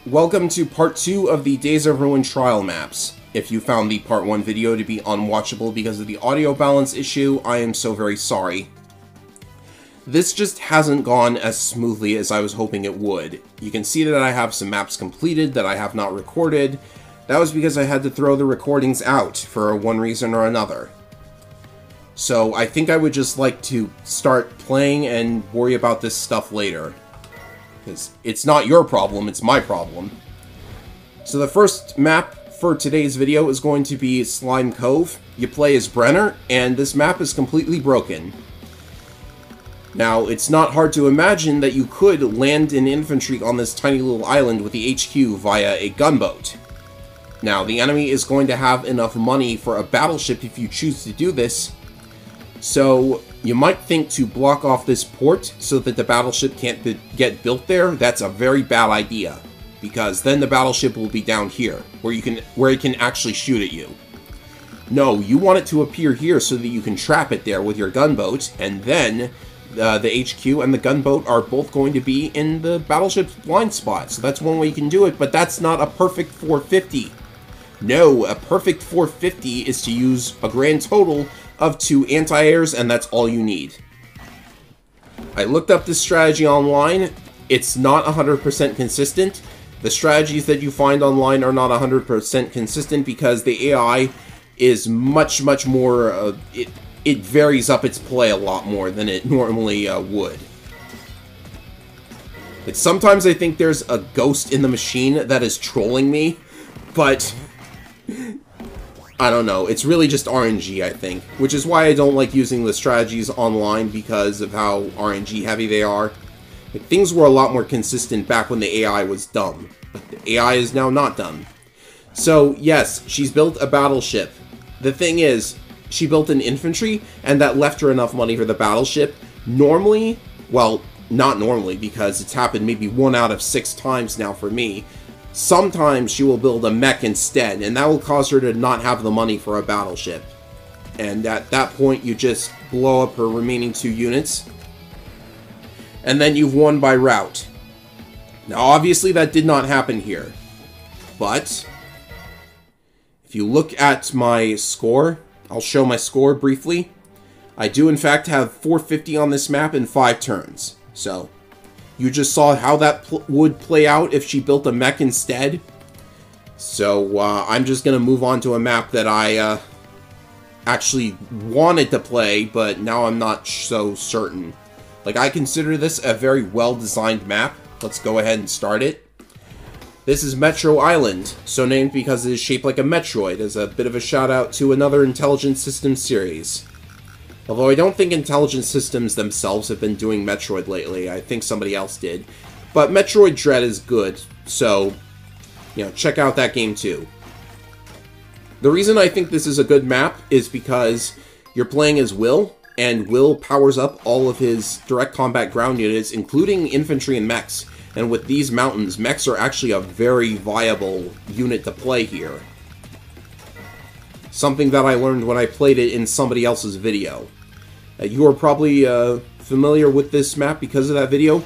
Welcome to part 2 of the Days of Ruin trial maps. If you found the part 1 video to be unwatchable because of the audio balance issue, I am so very sorry. This just hasn't gone as smoothly as I was hoping it would. You can see that I have some maps completed that I have not recorded. That was because I had to throw the recordings out for one reason or another. So I think I would just like to start playing and worry about this stuff later. Because it's not your problem, it's my problem. So the first map for today's video is going to be Slime Cove. You play as Brenner, and this map is completely broken. Now, it's not hard to imagine that you could land an infantry on this tiny little island with the HQ via a gunboat. Now, the enemy is going to have enough money for a battleship if you choose to do this, so you might think to block off this port so that the battleship can't get built there. That's a very bad idea, because then the battleship will be down here, where it can actually shoot at you. No, you want it to appear here so that you can trap it there with your gunboat, and then the HQ and the gunboat are both going to be in the battleship's blind spot. So that's one way you can do it, but that's not a perfect 450. No, a perfect 450 is to use a grand total of 2 anti-airs, and that's all you need. I looked up this strategy online. It's not 100% consistent. The strategies that you find online are not 100% consistent because the AI is much more, it varies up its play a lot more than it normally would. But sometimes I think there's a ghost in the machine that is trolling me, but I don't know, it's really just RNG, I think, which is why I don't like using the strategies online because of how RNG heavy they are. Like, things were a lot more consistent back when the AI was dumb, but the AI is now not dumb. So, yes, she's built a battleship. The thing is, she built an infantry, and that left her enough money for the battleship. Normally, well, not normally, because it's happened maybe 1 out of 6 times now for me. Sometimes she will build a mech instead, and that will cause her to not have the money for a battleship. And at that point, you just blow up her remaining 2 units, and then you've won by rout. Now, obviously, that did not happen here. But if you look at my score, I'll show my score briefly. I do, in fact, have 450 on this map in 5 turns. So you just saw how that would play out if she built a mech instead. So, I'm just going to move on to a map that I actually wanted to play, but now I'm not so certain. Like, I consider this a very well-designed map. Let's go ahead and start it. This is Metro Island, so named because it is shaped like a Metroid, as a bit of a shout-out to another Intelligent Systems series. Although I don't think Intelligent Systems themselves have been doing Metroid lately. I think somebody else did. But Metroid Dread is good, so, you know, check out that game too. The reason I think this is a good map is because you're playing as Will, and Will powers up all of his direct combat ground units, including infantry and mechs. And with these mountains, mechs are actually a very viable unit to play here. Something that I learned when I played it in somebody else's video. You are probably familiar with this map because of that video.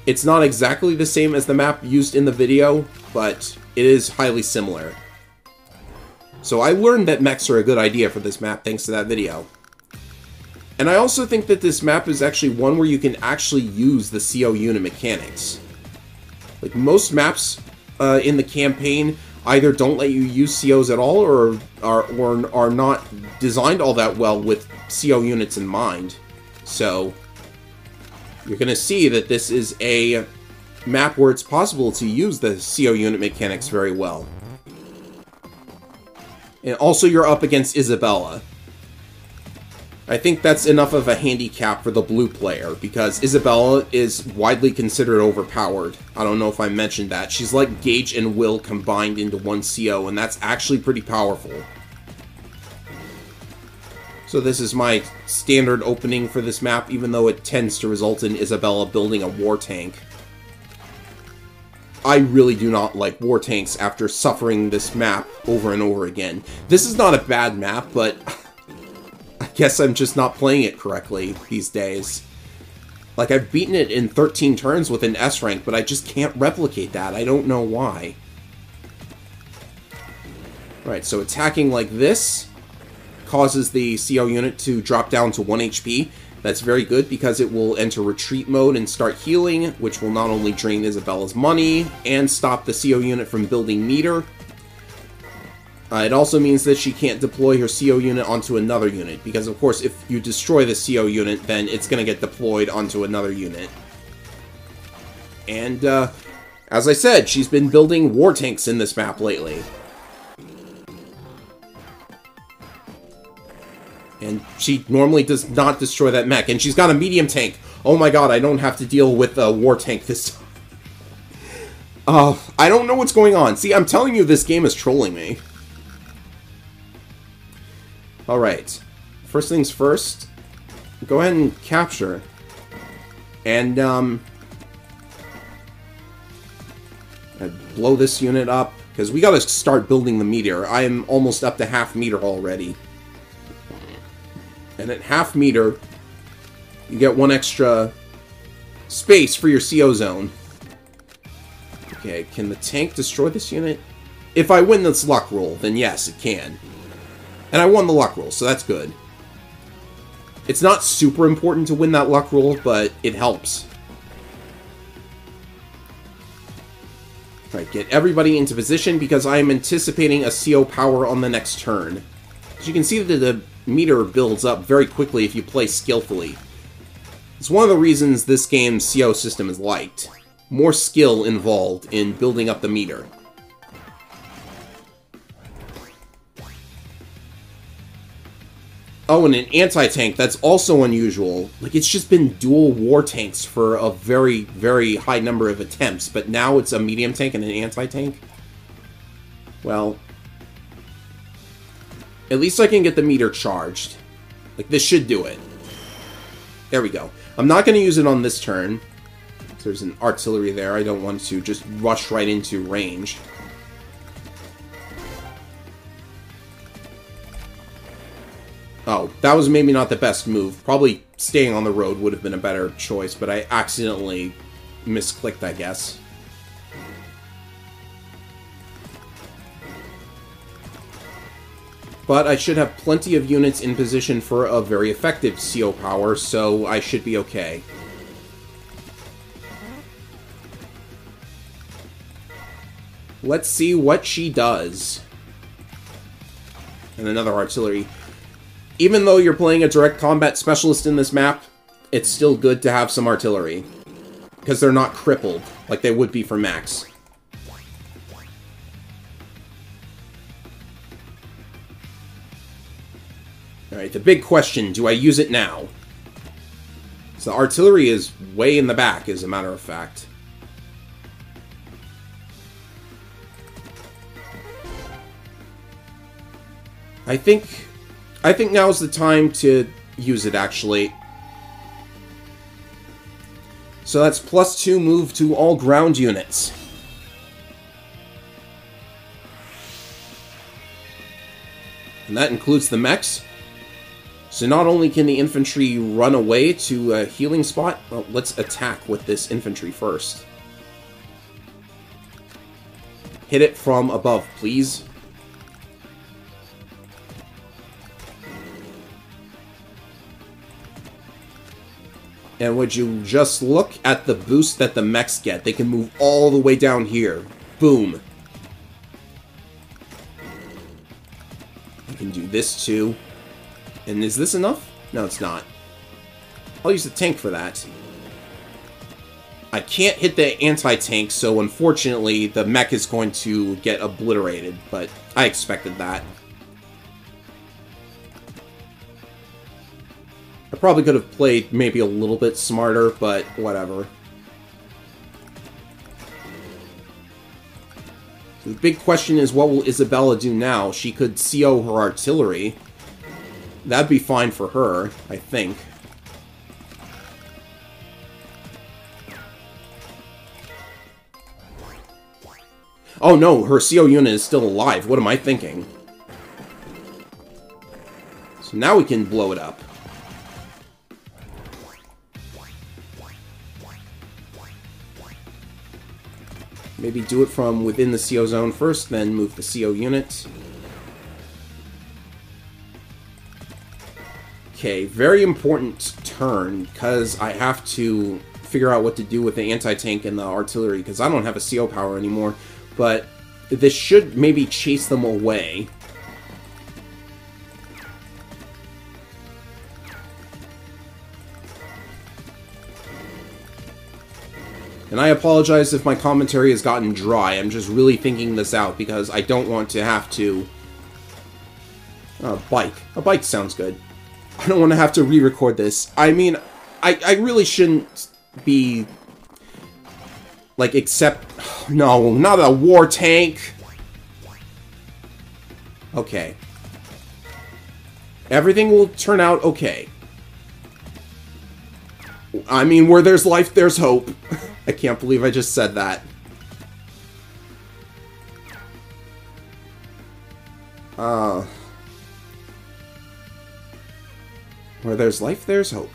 It's not exactly the same as the map used in the video, but it is highly similar. So I learned that mechs are a good idea for this map thanks to that video. And I also think that this map is actually one where you can actually use the CO unit mechanics. Like, most maps in the campaign either don't let you use COs at all, or are not designed all that well with CO units in mind. So you're going to see that this is a map where it's possible to use the CO unit mechanics very well. And also you're up against Isabella. I think that's enough of a handicap for the blue player, because Isabella is widely considered overpowered. I don't know if I mentioned that. She's like Gage and Will combined into one CO, and that's actually pretty powerful. So this is my standard opening for this map, even though it tends to result in Isabella building a war tank. I really do not like war tanks after suffering this map over and over again. This is not a bad map, but I guess I'm just not playing it correctly these days. Like, I've beaten it in 13 turns with an S rank, but I just can't replicate that. I don't know why. Right, so attacking like this causes the CO unit to drop down to 1 HP. That's very good because it will enter retreat mode and start healing, which will not only drain Isabella's money and stop the CO unit from building meter. It also means that she can't deploy her CO unit onto another unit, because of course if you destroy the CO unit, then it's going to get deployed onto another unit. And, as I said, she's been building war tanks in this map lately. And she normally does not destroy that mech, and she's got a medium tank. Oh my god, I don't have to deal with a war tank this time. I don't know what's going on. See, I'm telling you, this game is trolling me. Alright, first things first, go ahead and capture. And, blow this unit up, because we gotta start building the meteor. I am almost up to half meter already. And at half meter, you get 1 extra space for your CO zone. Okay, can the tank destroy this unit? If I win this luck roll, then yes, it can. And I won the luck roll, so that's good. It's not super important to win that luck roll, but it helps. Alright, get everybody into position because I am anticipating a CO power on the next turn. As you can see that the meter builds up very quickly if you play skillfully. It's one of the reasons this game's CO system is liked. More skill involved in building up the meter. Oh, and an anti-tank, that's also unusual. Like, it's just been dual war tanks for a very, very high number of attempts, but now it's a medium tank and an anti-tank? Well, at least I can get the meter charged. Like, this should do it. There we go. I'm not going to use it on this turn. There's an artillery there. I don't want to just rush right into range. Oh, that was maybe not the best move. Probably staying on the road would have been a better choice, but I accidentally misclicked, I guess. But I should have plenty of units in position for a very effective CO power, so I should be okay. Let's see what she does. And another artillery. Even though you're playing a direct combat specialist in this map, it's still good to have some artillery. Because they're not crippled, like they would be for Max. Alright, the big question, do I use it now? So the artillery is way in the back, as a matter of fact. I think now's the time to use it, actually. So that's +2 move to all ground units. And that includes the mechs. So not only can the infantry run away to a healing spot, well, let's attack with this infantry first. Hit it from above, please. And would you just look at the boost that the mechs get? They can move all the way down here. Boom. I can do this too. And is this enough? No, it's not. I'll use the tank for that. I can't hit the anti-tank, so unfortunately the mech is going to get obliterated, but I expected that. I probably could have played maybe a little bit smarter, but whatever. So the big question is, what will Isabella do now? She could CO her artillery. That'd be fine for her, I think. Oh no, her CO unit is still alive. What am I thinking? So now we can blow it up. Maybe do it from within the CO zone first, then move the CO unit. Okay, very important turn, because I have to figure out what to do with the anti-tank and the artillery, because I don't have a CO power anymore. But this should maybe chase them away. And I apologize if my commentary has gotten dry. I'm just really thinking this out because I don't want to have to... bike. A bike sounds good. I don't want to have to re-record this. I mean, I really shouldn't be... like, except... No, not a war tank! Okay. Everything will turn out okay. I mean, where there's life, there's hope. I can't believe I just said that. Where there's life, there's hope.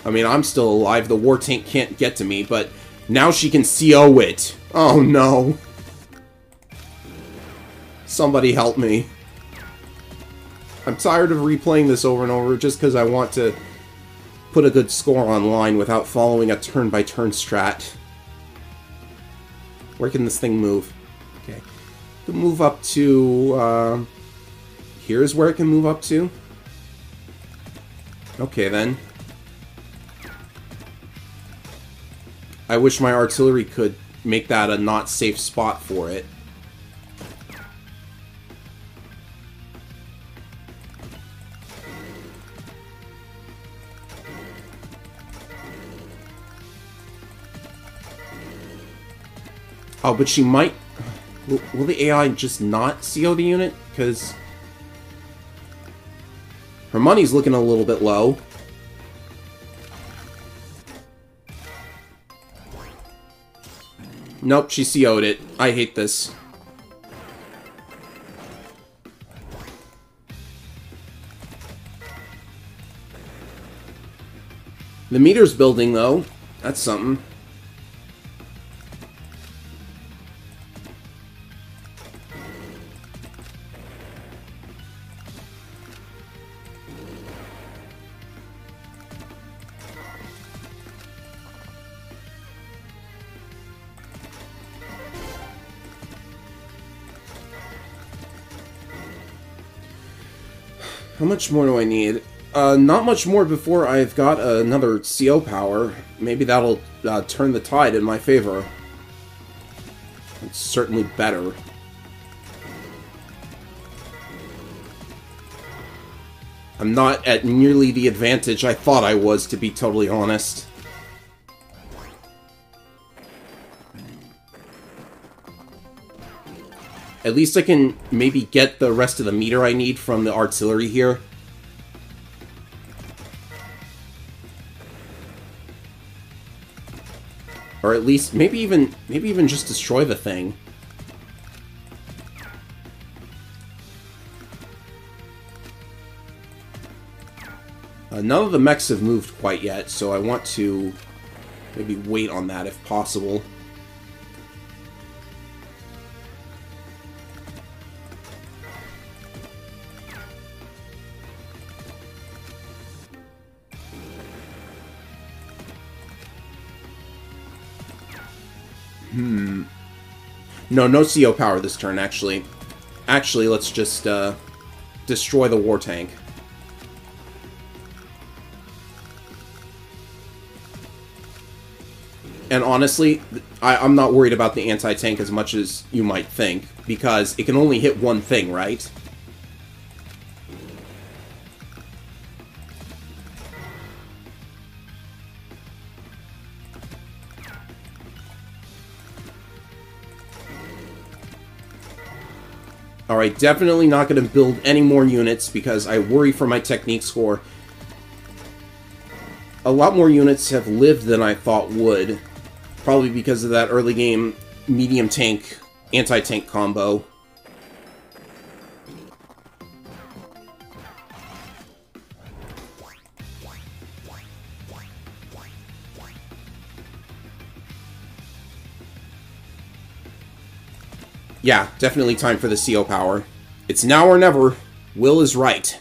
I mean, I'm still alive. The war tank can't get to me, but now she can CO it. Oh, no. Somebody help me. I'm tired of replaying this over and over just because I want to put a good score online without following a turn-by-turn strat. Where can this thing move? Okay. It can move up to... here's where it can move up to. Okay, then. I wish my artillery could make that a not safe spot for it. Oh, but she might... Will the AI just not CO the unit? Because... her money's looking a little bit low. Nope, she CO'd it. I hate this. The meter's building, though. That's something. How much more do I need? Not much more before I've got another CO power. Maybe that'll turn the tide in my favor. It's certainly better. I'm not at nearly the advantage I thought I was, to be totally honest. At least I can maybe get the rest of the meter I need from the artillery here. Or at least, maybe even just destroy the thing. None of the mechs have moved quite yet, so I want to maybe wait on that if possible. No CO power this turn, actually. Actually, let's just, destroy the war tank. And honestly, I'm not worried about the anti-tank as much as you might think, because it can only hit one thing, right? Alright, definitely not going to build any more units because I worry for my technique score. A lot more units have lived than I thought would. Probably because of that early game medium tank, anti-tank combo. Yeah, definitely time for the CO power. It's now or never. Will is right.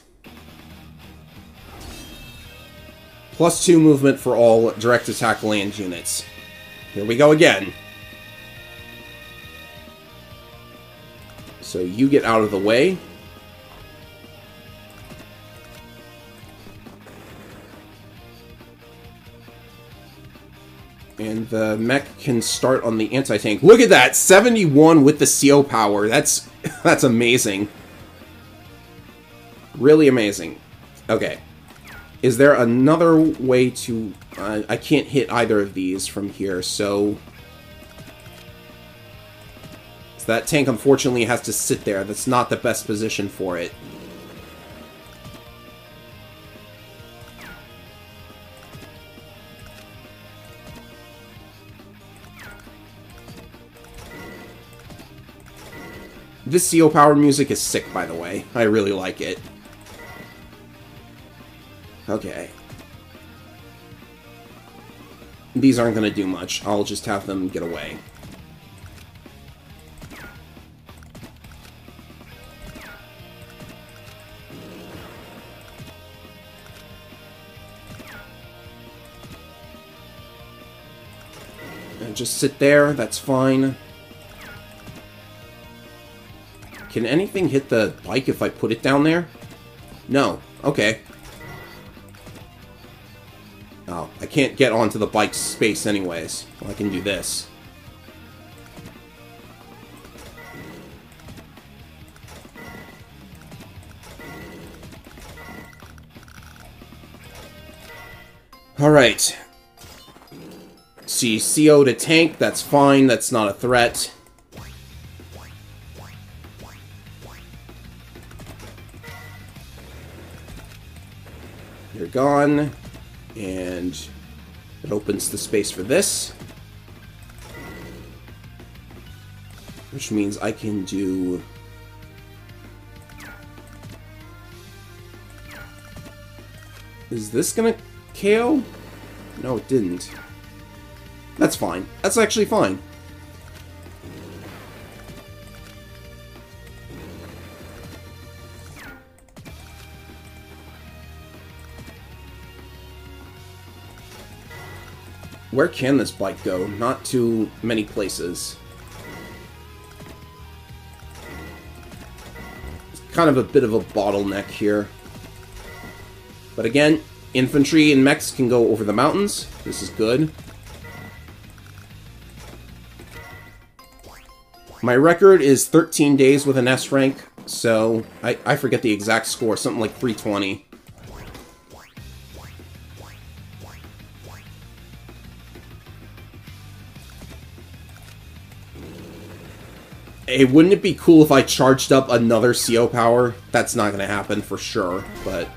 +2 movement for all direct attack land units. Here we go again. So you get out of the way. And the mech can start on the anti-tank. Look at that! 71 with the CO power. That's amazing. Really amazing. Okay. Is there another way to... I can't hit either of these from here, so that tank, unfortunately, has to sit there. That's not the best position for it. This CO power music is sick, by the way. I really like it. Okay. These aren't going to do much. I'll just have them get away. And just sit there. That's fine. Can anything hit the bike if I put it down there? No. Okay. Oh, I can't get onto the bike's space anyways. Well, I can do this. Alright. See, CO to tank, that's fine, that's not a threat. You're gone. And it opens the space for this. Which means I can do... Is this gonna KO? No, it didn't. That's fine. That's actually fine. Where can this bike go? Not too many places. It's kind of a bit of a bottleneck here. But again, infantry and mechs can go over the mountains. This is good. My record is 13 days with an S rank, so I forget the exact score, something like 320. Hey, wouldn't it be cool if I charged up another CO power? That's not going to happen for sure, but...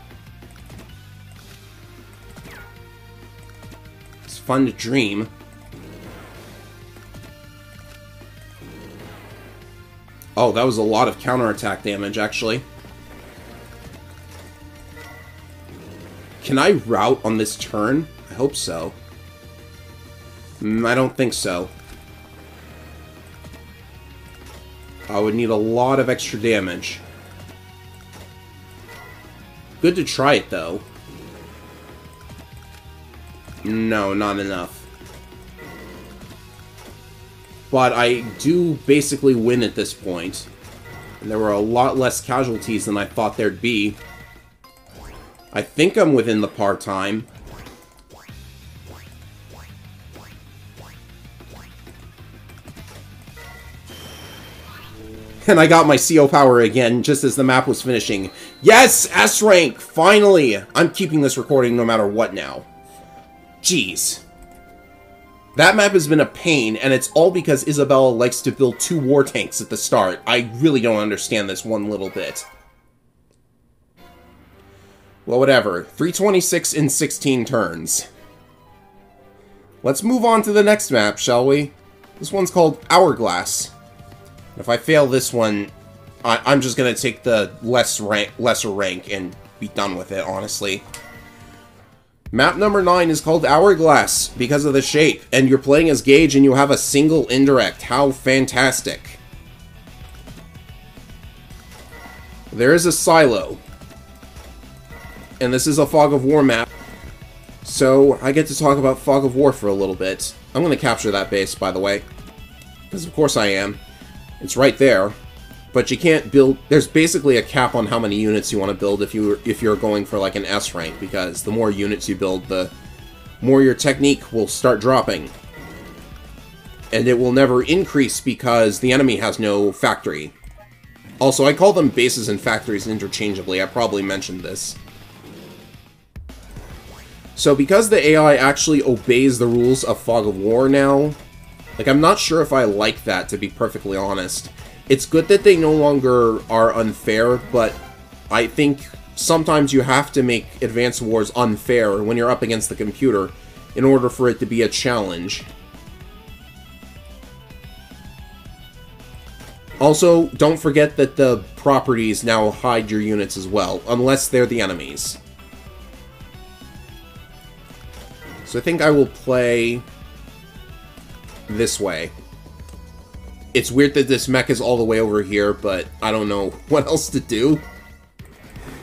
It's fun to dream. Oh, that was a lot of counterattack damage, actually. Can I route on this turn? I hope so. I don't think so. I would need a lot of extra damage. Good to try it, though. No, not enough. But I do basically win at this point. And there were a lot less casualties than I thought there'd be. I think I'm within the par time. And I got my CO power again, just as the map was finishing. Yes! S rank! Finally! I'm keeping this recording no matter what now. Jeez. That map has been a pain, and it's all because Isabella likes to build 2 war tanks at the start. I really don't understand this one little bit. Well, whatever. 326 in 16 turns. Let's move on to the next map, shall we? This one's called Hourglass. If I fail this one, I'm just gonna take the lesser rank and be done with it, honestly. Map number 9 is called Hourglass because of the shape, and you're playing as Gage and you have a single indirect. How fantastic. There is a silo. And this is a Fog of War map. So, I get to talk about Fog of War for a little bit. I'm going to capture that base, by the way. Because of course I am. It's right there. But you can't build... There's basically a cap on how many units you want to build if you're going for like an S rank. Because the more units you build, the more your technique will start dropping. And it will never increase because the enemy has no factory. Also, I call them bases and factories interchangeably. I probably mentioned this. So because the AI actually obeys the rules of Fog of War now, like, I'm not sure if I like that, to be perfectly honest. It's good that they no longer are unfair, but I think sometimes you have to make Advance Wars unfair when you're up against the computer in order for it to be a challenge. Also, don't forget that the properties now hide your units as well, unless they're the enemies. So I think I will play this way. It's weird that this mech is all the way over here, but I don't know what else to do.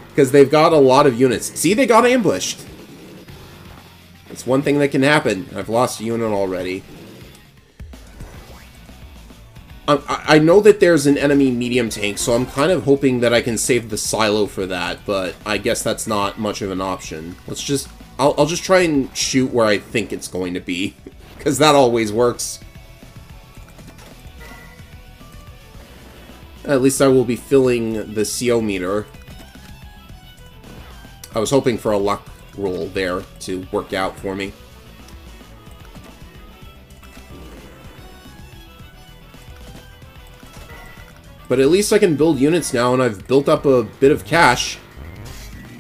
Because they've got a lot of units. See, they got ambushed. It's one thing that can happen. I've lost a unit already. I know that there's an enemy medium tank, so I'm kind of hoping that I can save the silo for that, but I guess that's not much of an option. Let's just... I'll just try and shoot where I think it's going to be, because that always works. At least I will be filling the CO meter. I was hoping for a luck roll there to work out for me. But at least I can build units now, and I've built up a bit of cash.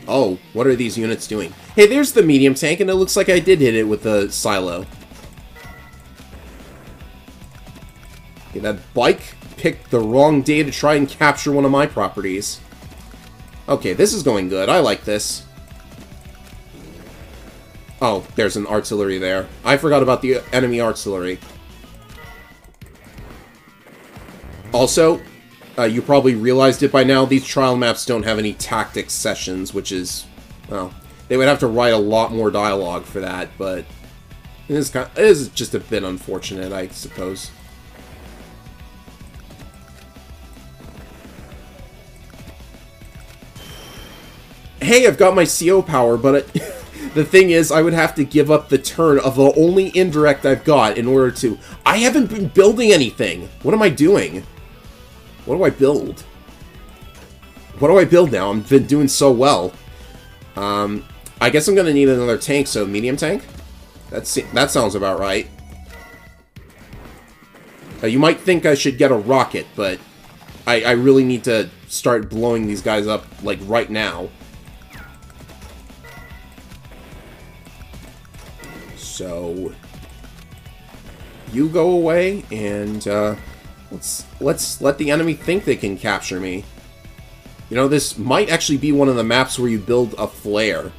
Oh, what are these units doing? Hey, there's the medium tank, and it looks like I did hit it with the silo. Okay, that bike picked the wrong day to try and capture one of my properties. Okay, this is going good. I like this. Oh, there's an artillery there. I forgot about the enemy artillery. Also, you probably realized it by now, these trial maps don't have any tactics sessions, which is, well, they would have to write a lot more dialogue for that, but it is just a bit unfortunate, I suppose. Hey, I've got my CO power, but the thing is, I would have to give up the turn of the only indirect I've got in order to... I haven't been building anything! What am I doing? What do I build? What do I build now? I've been doing so well. I guess I'm gonna need another tank, so medium tank? That sounds about right. You might think I should get a rocket, but I really need to start blowing these guys up, like, right now. So... you go away, and, let's let the enemy think they can capture me. You know, this might actually be one of the maps where you build a flare.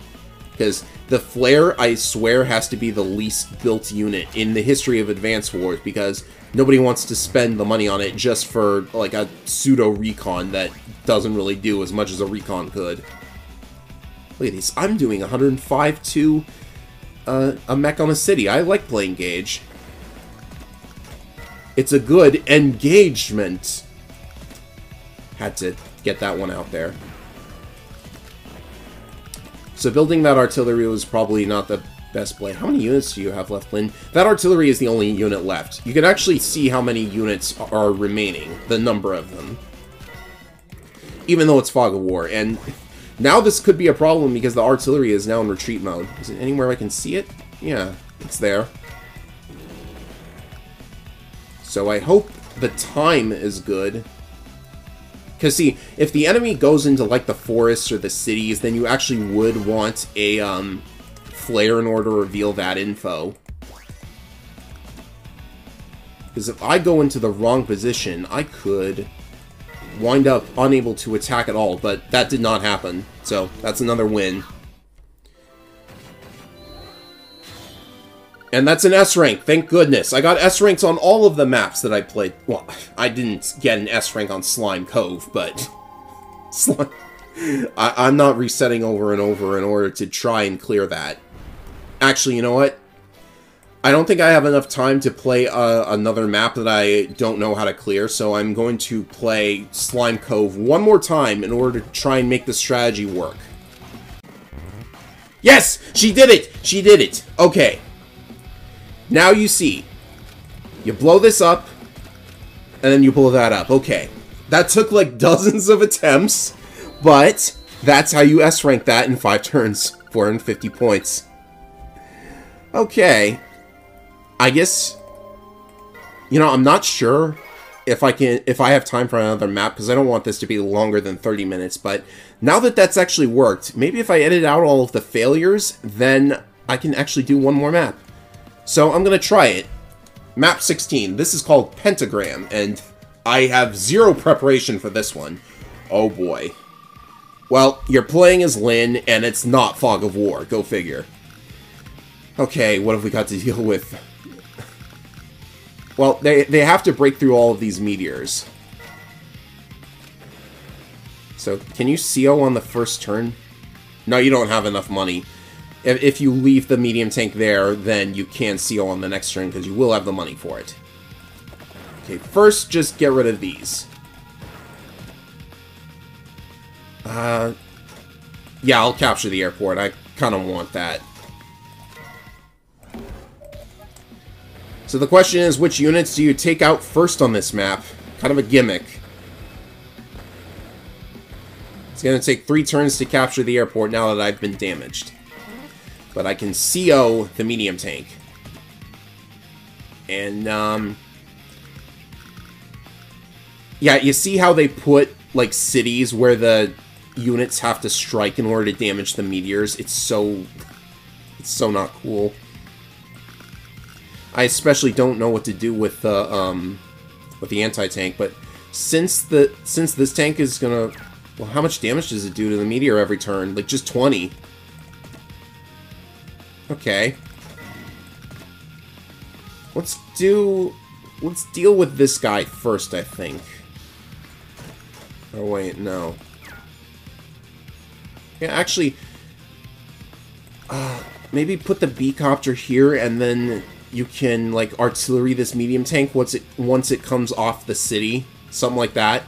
Because the flare, I swear, has to be the least built unit in the history of Advance Wars, because nobody wants to spend the money on it just for, like, a pseudo-recon that doesn't really do as much as a recon could. Look at these. I'm doing 105 to a mech on a city. I like playing Gauge. It's a good engagement. Had to get that one out there. So building that artillery was probably not the best play. How many units do you have left, Lynn? That artillery is the only unit left. You can actually see how many units are remaining, the number of them. Even though it's Fog of War. And now this could be a problem because the artillery is now in retreat mode. Is it anywhere I can see it? Yeah, it's there. So I hope the time is good. Because, see, if the enemy goes into, like, the forests or the cities, then you actually would want a, flare in order to reveal that info. Because if I go into the wrong position, I could wind up unable to attack at all, but that did not happen. So, that's another win. And that's an S rank, thank goodness. I got S ranks on all of the maps that I played. Well, I didn't get an S rank on Slime Cove, but I'm not resetting over and over in order to try and clear that. Actually, you know what? I don't think I have enough time to play another map that I don't know how to clear, so I'm going to play Slime Cove one more time in order to try and make the strategy work. Yes! She did it! She did it! Okay. Now you see. You blow this up, and then you blow that up. Okay. That took like dozens of attempts, but that's how you S-rank that in 5 turns. 450 points. Okay. I guess, you know, I'm not sure if I have time for another map, because I don't want this to be longer than 30 minutes, but now that that's actually worked, maybe if I edit out all of the failures, then I can actually do one more map. So I'm going to try it. Map 16. This is called Pentagram, and I have zero preparation for this one. Oh boy. Well, you're playing as Lynn, and it's not Fog of War. Go figure. Okay, what have we got to deal with? Well, they have to break through all of these meteors. So, can you CO on the first turn? No, you don't have enough money. If you leave the medium tank there, then you can CO on the next turn, because you will have the money for it. Okay, first, just get rid of these. Yeah, I'll capture the airport. I kind of want that. So the question is, which units do you take out first on this map? Kind of a gimmick. It's going to take 3 turns to capture the airport now that I've been damaged. But I can CO the medium tank. And, yeah, you see how they put, like, cities where the units have to strike in order to damage the meteors? It's so not cool. I especially don't know what to do with the anti-tank, but since this tank is gonna, well, how much damage does it do to the meteor every turn? Like just 20. Okay. Let's deal with this guy first, I think. Oh wait, no. Yeah, actually, maybe put the B-copter here, and then you can, like, artillery this medium tank once it comes off the city. Something like that.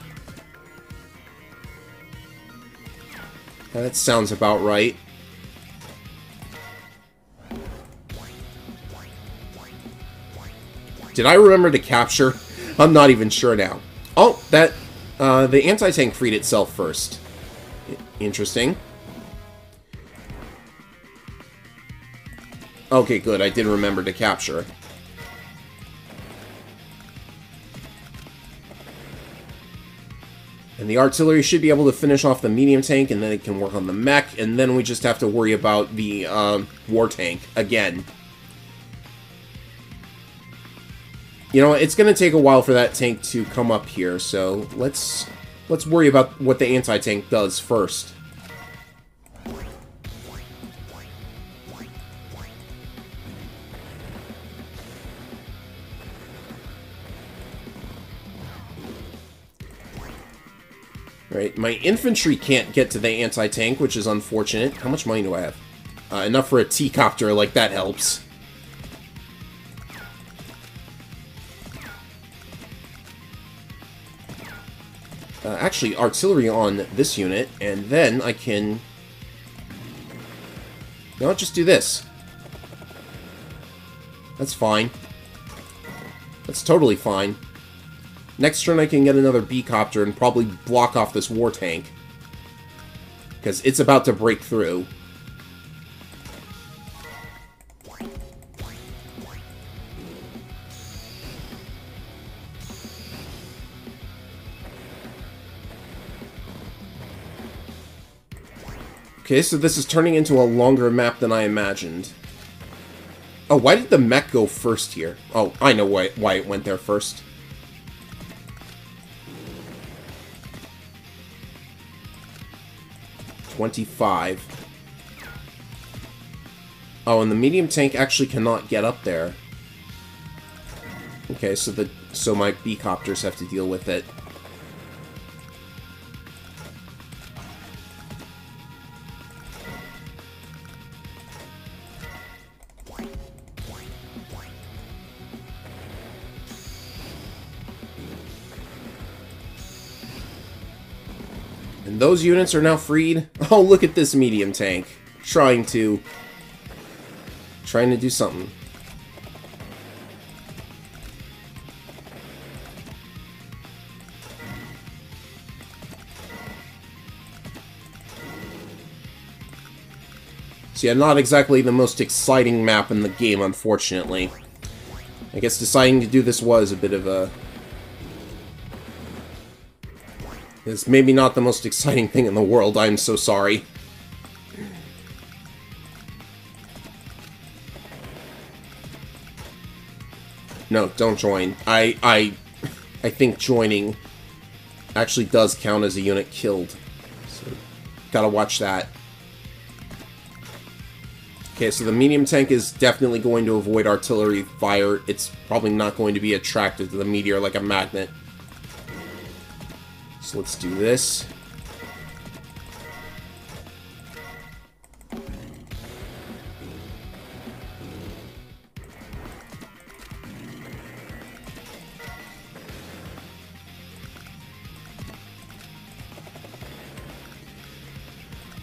That sounds about right. Did I remember to capture? I'm not even sure now. Oh, that, the anti-tank freed itself first. Interesting. Okay, good. I did remember to capture. And the artillery should be able to finish off the medium tank, and then it can work on the mech, and then we just have to worry about the war tank again. You know, it's going to take a while for that tank to come up here, so let's worry about what the anti-tank does first. Right, my infantry can't get to the anti-tank, which is unfortunate. How much money do I have? Enough for a T-copter, like that helps. Actually, artillery on this unit, and then I can... No, just do this. That's fine. That's totally fine. Next turn I can get another B-copter and probably block off this war tank. Because it's about to break through. Okay, so this is turning into a longer map than I imagined. Oh, why did the mech go first here? Oh, I know why it went there first. $25. Oh, and the medium tank actually cannot get up there. Okay, so my B-copters have to deal with it. And those units are now freed. Oh, look at this medium tank. Trying to do something. So yeah, not exactly the most exciting map in the game, unfortunately. I guess deciding to do this was a bit of a... It's maybe not the most exciting thing in the world, I'm so sorry. No, don't join. I think joining actually does count as a unit killed. So, gotta watch that. Okay, so the medium tank is definitely going to avoid artillery fire. It's probably not going to be attracted to the meteor like a magnet. So let's do this.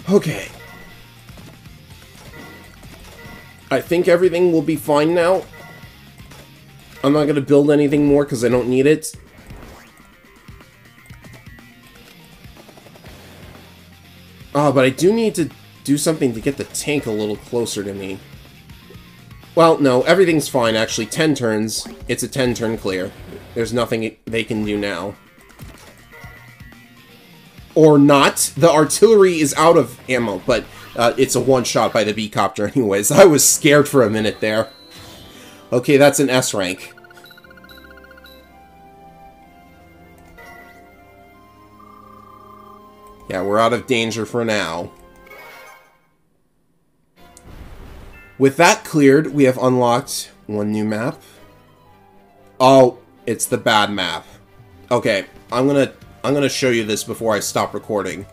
Okay. I think everything will be fine now. I'm not going to build anything more because I don't need it. Oh, but I do need to do something to get the tank a little closer to me. Well, no, everything's fine, actually. 10 turns. It's a 10-turn clear. There's nothing they can do now. Or not. The artillery is out of ammo, but it's a one-shot by the B-copter anyways. I was scared for a minute there. Okay, that's an S rank. Yeah, we're out of danger for now. With that cleared, we have unlocked one new map. Oh, it's the bad map. Okay, I'm gonna show you this before I stop recording.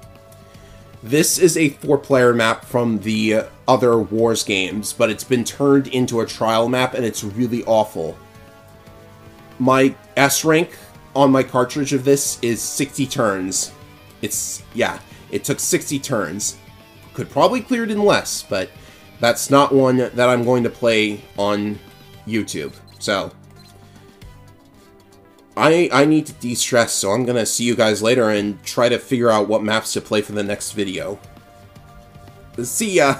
This is a 4-player map from the other Wars games, but it's been turned into a trial map, and it's really awful. My S rank on my cartridge of this is 60 turns. Yeah, it took 60 turns. Could probably clear it in less, but that's not one that I'm going to play on YouTube. So, I need to de-stress, so I'm gonna see you guys later and try to figure out what maps to play for the next video. See ya!